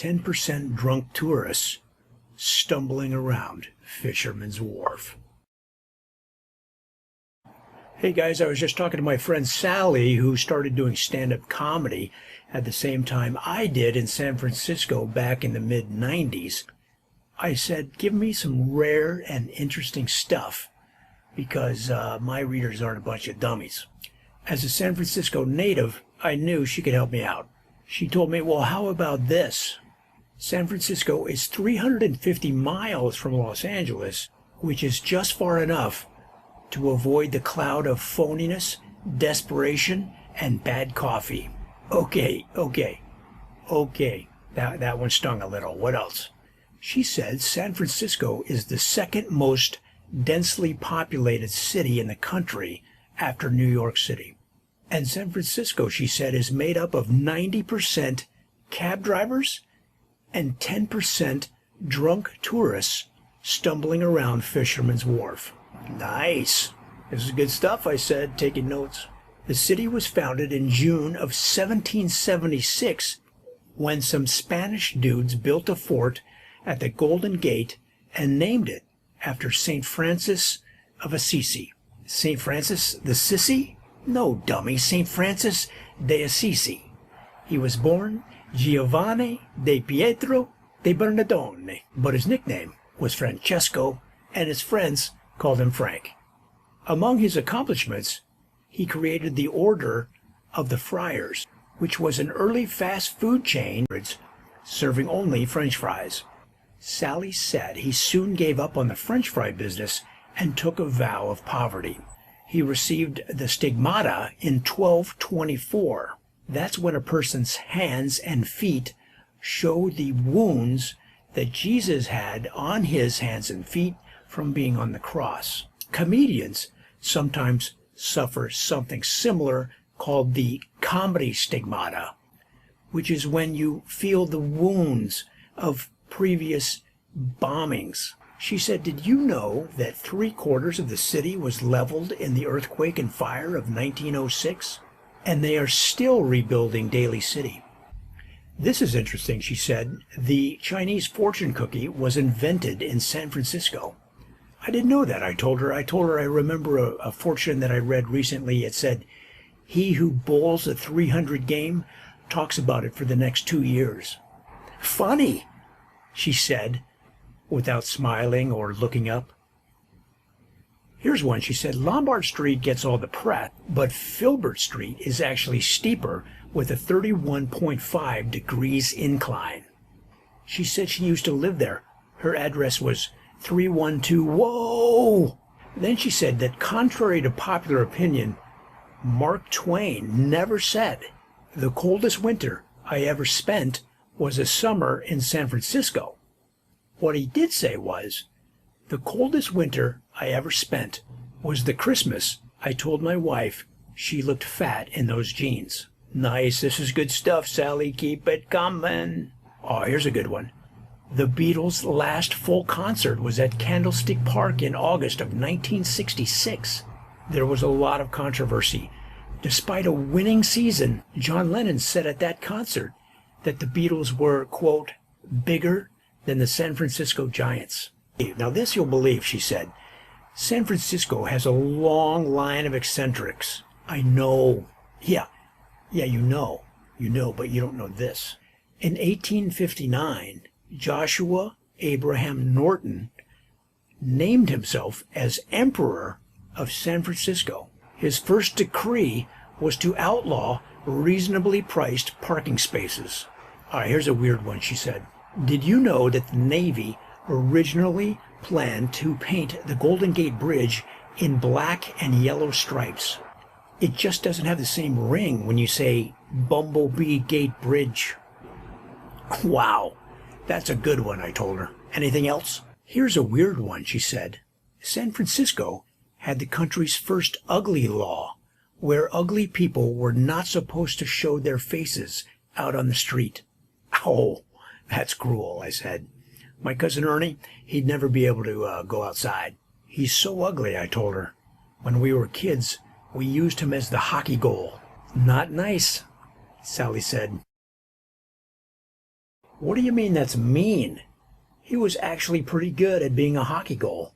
10% drunk tourists stumbling around Fisherman's Wharf. Hey guys, I was just talking to my friend Sally, who started doing stand-up comedy at the same time I did in San Francisco back in the mid-90s. I said, give me some rare and interesting stuff, because my readers aren't a bunch of dummies. As a San Francisco native, I knew she could help me out. She told me, well, how about this? San Francisco is 350 miles from Los Angeles, which is just far enough to avoid the cloud of phoniness, desperation, and bad coffee. Okay. That one stung a little. What else? She said San Francisco is the second most densely populated city in the country after New York City. And San Francisco, she said, is made up of 90% cab drivers and 10% drunk tourists stumbling around Fisherman's Wharf. Nice. This is good stuff, I said, taking notes. The city was founded in June of 1776 when some Spanish dudes built a fort at the Golden Gate and named it after St. Francis of Assisi. St. Francis the Sissy? No, dummy, St. Francis de Assisi. He was born Giovanni de Pietro de Bernardone, but his nickname was Francesco, and his friends called him Frank. Among his accomplishments, he created the Order of the Friars, which was an early fast food chain serving only French fries. Sally said he soon gave up on the French fry business and took a vow of poverty. He received the stigmata in 1224. That's when a person's hands and feet show the wounds that Jesus had on his hands and feet from being on the cross. Comedians sometimes suffer something similar called the comedy stigmata, which is when you feel the wounds of previous bombings. She said, did you know that 3/4 of the city was leveled in the earthquake and fire of 1906? And they are still rebuilding Daly City. This is interesting, she said. The Chinese fortune cookie was invented in San Francisco. I didn't know that. I told her I remember a fortune that I read recently. It said, he who bowls a 300 game talks about it for the next 2 years. Funny, she said, without smiling or looking up. Here's one. She said, Lombard Street gets all the press, but Filbert Street is actually steeper with a 31.5 degrees incline. She said she used to live there. Her address was 312. Whoa! Then she said that contrary to popular opinion, Mark Twain never said, the coldest winter I ever spent was a summer in San Francisco. What he did say was, the coldest winter I ever spent was the Christmas I told my wife she looked fat in those jeans. Nice, this is good stuff, Sally. Keep it coming. Oh, here's a good one. The Beatles' last full concert was at Candlestick Park in August of 1966. There was a lot of controversy. Despite a winning season, John Lennon said at that concert that the Beatles were, quote, bigger than the San Francisco Giants. Now this you'll believe, she said. San Francisco has a long line of eccentrics. I know. Yeah, you know, but you don't know this. In 1859, Joshua Abraham Norton named himself as Emperor of San Francisco. His first decree was to outlaw reasonably priced parking spaces. All right, here's a weird one, she said. Did you know that the Navy originally planned to paint the Golden Gate Bridge in black and yellow stripes? It just doesn't have the same ring when you say Bumblebee Gate Bridge. Wow, that's a good one, I told her. Anything else? Here's a weird one, she said. San Francisco had the country's first ugly law, where ugly people were not supposed to show their faces out on the street. Oh, that's cruel, I said. My cousin Ernie, he'd never be able to go outside. He's so ugly, I told her. When we were kids, we used him as the hockey goal. Not nice, Sally said. What do you mean that's mean? He was actually pretty good at being a hockey goal.